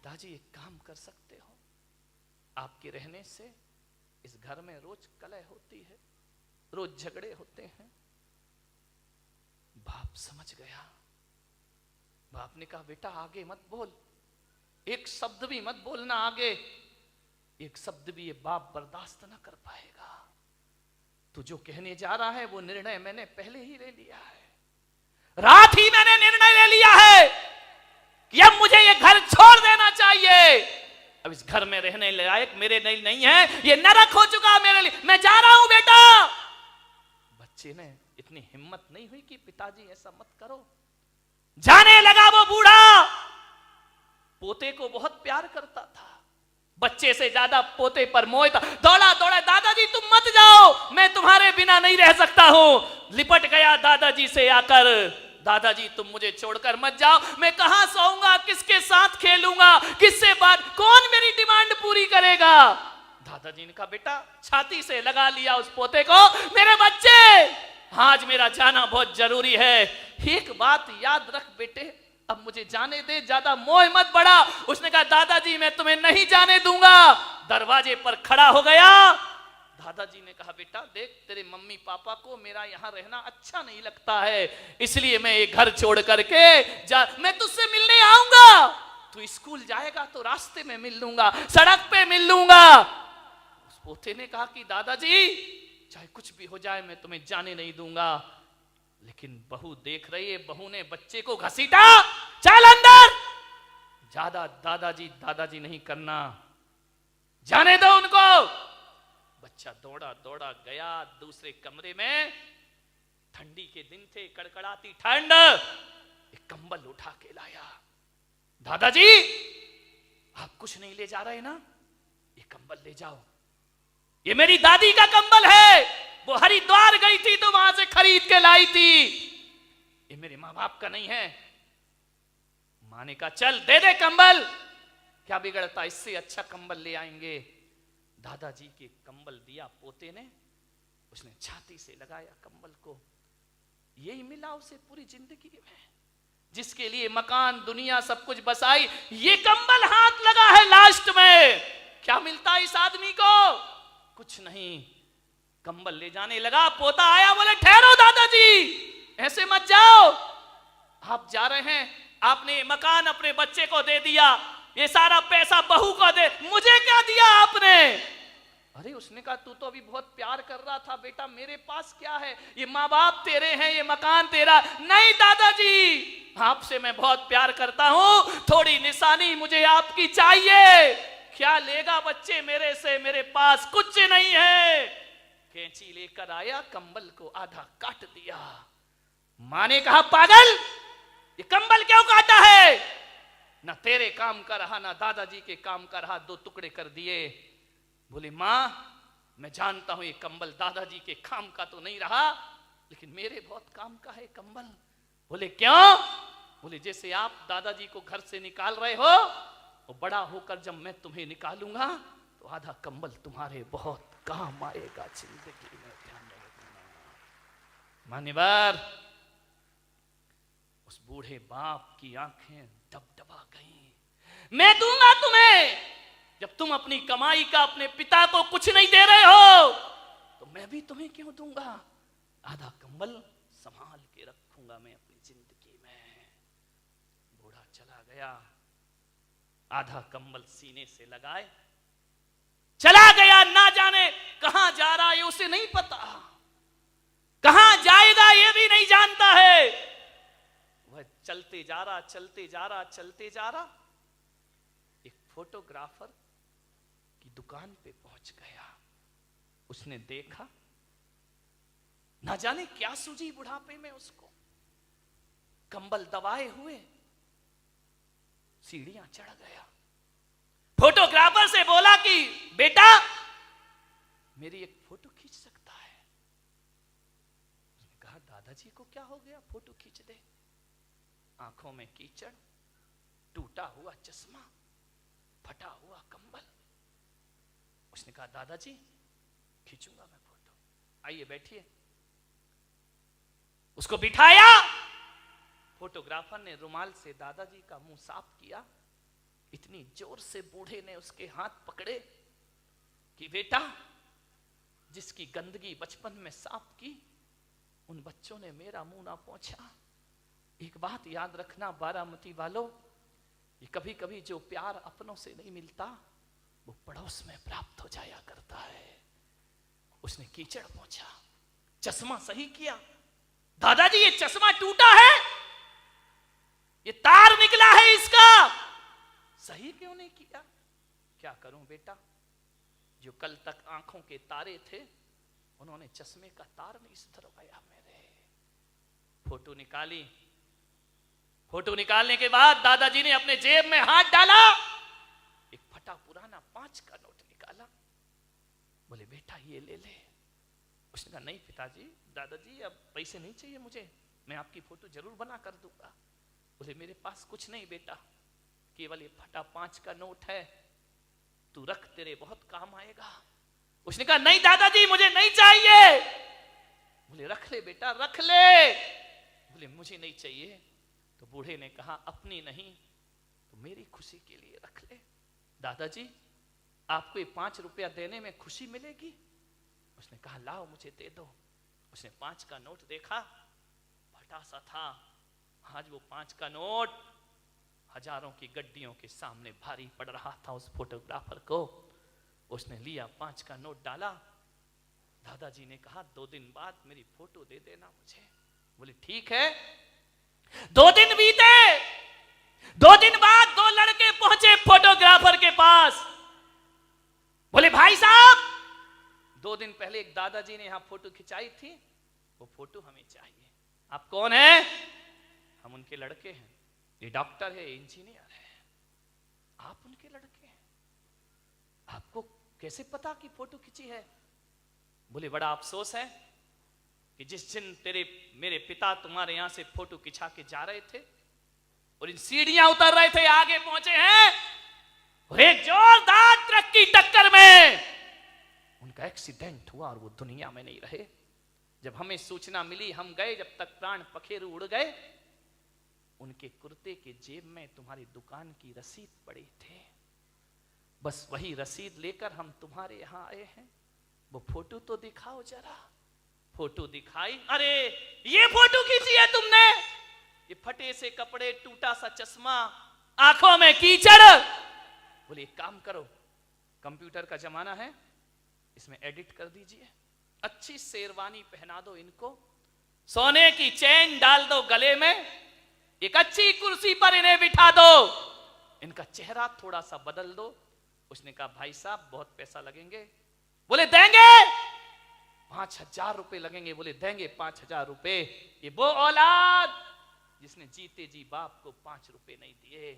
पिताजी एक काम कर सकते हो, आपके रहने से इस घर में रोज कलह होती है, रोज झगड़े होते हैं। बाप समझ गया। बाप ने कहा बेटा आगे मत बोल, एक शब्द भी मत बोलना आगे, एक शब्द भी ये बाप बर्दाश्त ना कर पाएगा। तू जो कहने जा रहा है वो निर्णय मैंने पहले ही ले लिया है, रात ही मैंने निर्णय ले लिया है कि अब मुझे ये घर छोड़ देना चाहिए। अब इस घर में रहने लायक मेरे नहीं है, ये नरक हो चुका मेरे लिए, मैं जा रहा हूं बेटा। बच्चे ने इतनी हिम्मत नहीं हुई कि पिताजी ऐसा मत करो। जाने लगा वो बूढ़ा। पोते को बहुत प्यार करता था, बच्चे से ज्यादा पोते पर मोह था। दौड़ा दौड़ा, दादाजी तुम मत जाओ, मैं तुम्हारे बिना नहीं रह सकता हूं। लिपट गया दादाजी से आकर, दादाजी तुम मुझे छोड़कर मत जाओ, मैं कहां सोऊंगा, किसके साथ खेलूंगा, किससे बात, कौन मेरी डिमांड पूरी करेगा। दादाजी ने कहा बेटा, छाती से लगा लिया उस पोते को, मेरे बच्चे आज मेरा जाना बहुत जरूरी है, एक बात याद रख बेटे, अब मुझे जाने दे, ज्यादा मोह मत बढ़ा। उसने कहा दादाजी मैं तुम्हें नहीं जाने दूंगा। दरवाजे पर खड़ा हो गया। दादाजी ने कहा बेटा देख, तेरे मम्मी पापा को मेरा यहाँ रहना अच्छा नहीं लगता है, इसलिए मैं ये घर छोड़ करके मैं तुझसे मिलने आऊंगा। तू स्कूल जाएगा तो रास्ते में मिल लूंगा, सड़क पे मिल लूंगा। उस पोते ने कहा कि दादाजी चाहे कुछ भी हो जाए मैं तुम्हें जाने नहीं दूंगा। लेकिन बहू देख रही है, बहू ने बच्चे को घसीटा, चल अंदर। ज्यादा दादाजी नहीं करना, जाने दो उनको। बच्चा दौड़ा दौड़ा गया दूसरे कमरे में। ठंडी के दिन थे, कड़कड़ाती ठंड। एक कंबल उठा के लाया। दादाजी आप कुछ नहीं ले जा रहे ना, ये कंबल ले जाओ, ये मेरी दादी का कंबल है, वो हरिद्वार गई थी तो वहां से खरीद के लाई थी, ये मेरे मां बाप का नहीं है। मां ने कहा चल दे दे कंबल, क्या बिगड़ता, इससे अच्छा कंबल ले आएंगे। दादाजी के कंबल दिया पोते ने, उसने छाती से लगाया कंबल को। यही मिला उसे पूरी जिंदगी में, जिसके लिए मकान दुनिया सब कुछ बसाई, ये कंबल हाथ लगा है लास्ट में। क्या मिलता इस आदमी को, कुछ नहीं। कंबल ले जाने लगा, पोता आया, बोले ठहरो दादाजी, ऐसे मत जाओ, आप जा रहे हैं, आपने मकान अपने बच्चे को दे दिया, ये सारा पैसा बहू को दे, मुझे क्या दिया आपने। अरे उसने कहा तू तो अभी बहुत प्यार कर रहा था बेटा, मेरे पास क्या है, ये माँ बाप तेरे हैं, ये मकान तेरा। नहीं दादाजी, आपसे मैं बहुत प्यार करता हूं, थोड़ी निशानी मुझे आपकी चाहिए। क्या लेगा बच्चे मेरे से, मेरे पास कुछ नहीं है। कैंची लेकर आया, कंबल को आधा काट दिया। मां ने कहा पागल, ये कंबल क्यों काटा है, ना तेरे काम का रहा ना दादाजी के काम का रहा, दो टुकड़े कर दिए। बोले मां मैं जानता हूं ये कंबल दादाजी के काम का तो नहीं रहा, लेकिन मेरे बहुत काम का है कंबल। बोले क्यों, बोले जैसे आप दादाजी को घर से निकाल रहे हो, और बड़ा होकर जब मैं तुम्हें निकालूंगा तो आधा कंबल तुम्हारे बहुत काम आएगा जिंदगी में, ध्यान रखना। मान्यवर, उस बूढ़े बाप की आंखें डबडबा गईं। मैं दूंगा तुम्हें, जब तुम अपनी कमाई का अपने पिता को कुछ नहीं दे रहे हो तो मैं भी तुम्हें क्यों दूंगा। आधा कंबल संभाल के रखूंगा मैं अपनी जिंदगी में। बूढ़ा चला गया, आधा कंबल सीने से लगाए चला गया। ना जाने कहां जा रहा है उसे नहीं पता, कहां जाएगा ये भी नहीं जानता है। वह चलते जा रहा, चलते जा रहा, चलते जा रहा, एक फोटोग्राफर की दुकान पे पहुंच गया। उसने देखा, ना जाने क्या सूझी बुढ़ापे में उसको, कंबल दबाए हुए सीढ़ियां चढ़ गया। फोटोग्राफर से बोला कि बेटा मेरी एक फोटो खींच सकता है। उसने कहा दादाजी को क्या हो गया, फोटो खींच दे। आंखों में कीचड़, टूटा हुआ चश्मा, फटा हुआ कंबल। उसने कहा दादाजी खींचूंगा मैं फोटो, आइए बैठिए। उसको बिठाया, फोटोग्राफर ने रुमाल से दादाजी का मुंह साफ किया। इतनी इतनी जोर से बूढ़े ने उसके हाथ पकड़े कि बेटा, जिसकी गंदगी बचपन में साफ की, उन बच्चों ने मेरा मुंह ना पोंछा। एक बात याद रखना बारामती वालों, ये कभी कभी जो प्यार अपनों से नहीं मिलता वो पड़ोस में प्राप्त हो जाया करता है। उसने कीचड़ पोंछा, चश्मा सही किया। दादाजी ये चश्मा टूटा है, ये तार निकला है इसका, सही क्यों नहीं किया? क्या करूं बेटा, जो कल तक आंखों के तारे थे उन्होंने चश्मे का तार नहीं सुधरवाया। मेरे फोटो निकाली। फोटो निकालने के बाद दादाजी ने अपने जेब में हाथ डाला, एक फटा पुराना 5 का नोट निकाला। बोले बेटा ये ले ले। उसने कहा नहीं पिताजी, दादाजी अब पैसे नहीं चाहिए मुझे, मैं आपकी फोटो जरूर बना कर दूंगा। बोले मेरे पास कुछ नहीं बेटा, केवल ये फटा 5 का नोट है, तू रख, तेरे बहुत काम आएगा। उसने कहा नहीं दादाजी मुझे नहीं चाहिए। बोले रख ले बेटा रख ले। बोले मुझे नहीं चाहिए। तो बूढ़े ने कहा अपनी नहीं तो मेरी खुशी के लिए रख ले। दादाजी आपको ये 5 रुपया देने में खुशी मिलेगी? उसने कहा लाओ मुझे दे दो। उसने 5 का नोट देखा, फटा सा था। आज वो 5 का नोट हजारों की गड्डियों के सामने भारी पड़ रहा था उस फोटोग्राफर को। उसने लिया 5 का नोट डाला। दादाजी ने कहा 2 दिन बाद मेरी फोटो दे देना मुझे। बोले ठीक है। 2 दिन बीते। 2 दिन बाद 2 लड़के पहुंचे फोटोग्राफर के पास। बोले भाई साहब 2 दिन पहले एक दादाजी ने यहां फोटो खिंचाई थी, वो फोटो हमें चाहिए। आप कौन है? हम उनके लड़के हैं। ये डॉक्टर है, इंजीनियर है, आप उनके लड़के हैं, आपको कैसे पता कि फोटो खिंची है? बोले बड़ा अफसोस है कि जिस दिन मेरे पिता तुम्हारे यहां से फोटो खिंचा के जा रहे थे और इन सीढ़ियां उतर रहे थे, आगे पहुंचे हैं और एक जोरदार ट्रक की टक्कर में उनका एक्सीडेंट हुआ और वो दुनिया में नहीं रहे। जब हमें सूचना मिली हम गए, जब तक प्राण पखेरु उड़ गए, उनके कुर्ते के जेब में तुम्हारी दुकान की रसीद पड़ी थी। बस वही रसीद लेकर हम तुम्हारे यहां आए हैं। वो फोटो तो दिखाओ जरा। फोटो दिखाई। अरे ये फोटो खींची है तुमने? ये फटे से कपड़े, टूटा सा चश्मा, आंखों में कीचड़। बोले एक काम करो, कंप्यूटर का जमाना है, इसमें एडिट कर दीजिए, अच्छी शेरवानी पहना दो इनको, सोने की चेन डाल दो गले में, एक अच्छी कुर्सी पर इन्हें बिठा दो, इनका चेहरा थोड़ा सा बदल दो। उसने कहा भाई साहब बहुत पैसा लगेंगे। बोले देंगे 5,000 रुपए लगेंगे। बोले देंगे 5,000 रुपए। ये वो औलाद जिसने जीते जी बाप को 5 रुपए नहीं दिए,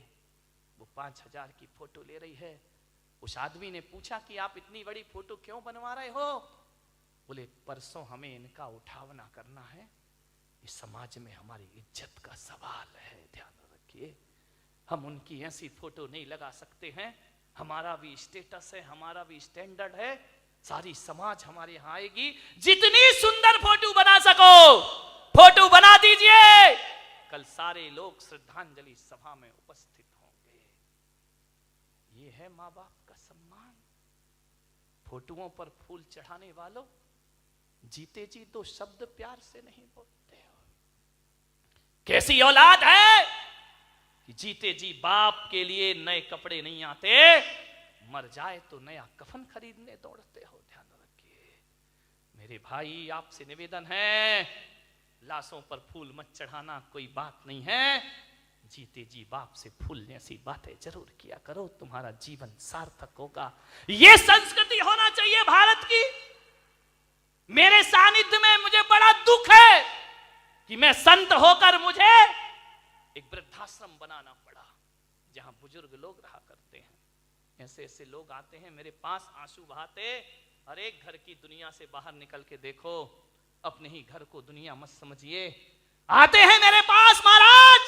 वो 5,000 की फोटो ले रही है। उस आदमी ने पूछा कि आप इतनी बड़ी फोटो क्यों बनवा रहे हो? बोले परसों हमें इनका उठावना करना है, इस समाज में हमारी इज्जत का सवाल है, ध्यान रखिए। हम उनकी ऐसी फोटो नहीं लगा सकते हैं, हमारा भी स्टेटस है, हमारा भी स्टैंडर्ड है, सारी समाज हमारे यहाँ आएगी। जितनी सुंदर फोटो बना सको फोटो बना दीजिए, कल सारे लोग श्रद्धांजलि सभा में उपस्थित होंगे। ये है माँ बाप का सम्मान। फोटोओं पर फूल चढ़ाने वालों, जीते जी 2 शब्द प्यार से नहीं बोलते हो। कैसी औलाद है कि जीते जी बाप के लिए नए कपड़े नहीं आते, मर जाए तो नया कफन खरीदने दौड़ते हो। ध्यान रखिए मेरे भाई, आपसे निवेदन है, लाशों पर फूल मत चढ़ाना, कोई बात नहीं है। जीते जी बाप से फूल जैसी बातें जरूर किया करो, तुम्हारा जीवन सार्थक होगा। यह संस्कृति होना चाहिए भारत की। मेरे सानिध्य में मुझे बड़ा दुख है कि मैं संत होकर मुझे एक वृद्धाश्रम बनाना पड़ा जहां बुजुर्ग लोग रहा करते हैं। ऐसे ऐसे लोग आते हैं मेरे पास आंसू बहाते, हर एक घर की दुनिया से बाहर निकल के देखो, अपने ही घर को दुनिया मत समझिए। आते हैं मेरे पास, महाराज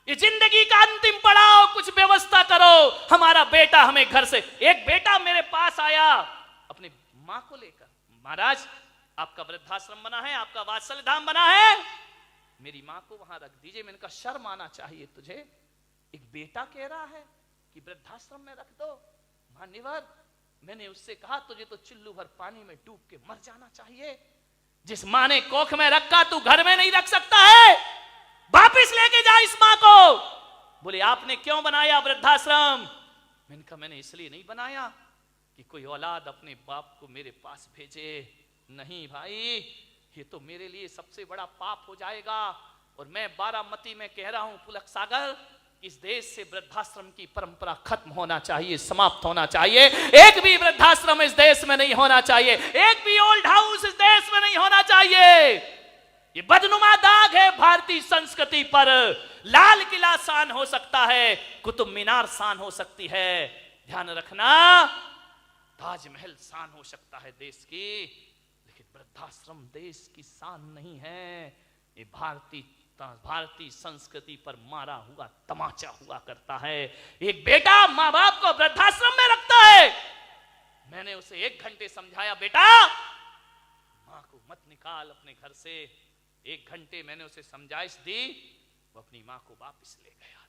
ये जिंदगी का अंतिम पड़ाव, कुछ व्यवस्था करो, हमारा बेटा हमें घर से। एक बेटा मेरे पास आया अपने मां को लेकर, महाराज आपका वृद्धाश्रम बना है, आपका वात्सल्य धाम बना है, मेरी मां को वहां रख दीजिए। मैंने कहा शर्म आना चाहिए तुझे, एक बेटा कह रहा है कि वृद्धाश्रम में रख दो। मान्यवर, मैंने उससे कहा तुझे तो चिल्लू भर पानी में डूब के मर जाना चाहिए। जिस माँ ने कोख में रखा तू घर में नहीं रख सकता है, वापिस लेके जा इस माँ को। बोले आपने क्यों बनाया वृद्धाश्रम? मैंने कहा मैंने इसलिए नहीं बनाया कि कोई औलाद अपने बाप को मेरे पास भेजे। नहीं भाई, ये तो मेरे लिए सबसे बड़ा पाप हो जाएगा। और मैं बारामती में कह रहा हूं पुलक सागर, इस देश से वृद्धाश्रम की परंपरा खत्म होना चाहिए, समाप्त होना चाहिए। एक भी वृद्धाश्रम इस देश में नहीं होना चाहिए, एक भी ओल्ड हाउस इस देश में नहीं होना चाहिए। ये बदनुमा दाग है भारतीय संस्कृति पर। लाल किला शान हो सकता है, कुतुब मीनार शान हो सकती है, ध्यान रखना ताजमहल शान हो सकता है देश की, लेकिन वृद्धाश्रम देश की शान नहीं है। ये भारतीय संस्कृति पर मारा हुआ तमाचा हुआ करता है। एक बेटा माँ बाप को वृद्धाश्रम में रखता है। मैंने उसे 1 घंटे समझाया, बेटा माँ को मत निकाल अपने घर से। 1 घंटे मैंने उसे समझाइश दी, वो अपनी माँ को वापस ले गया।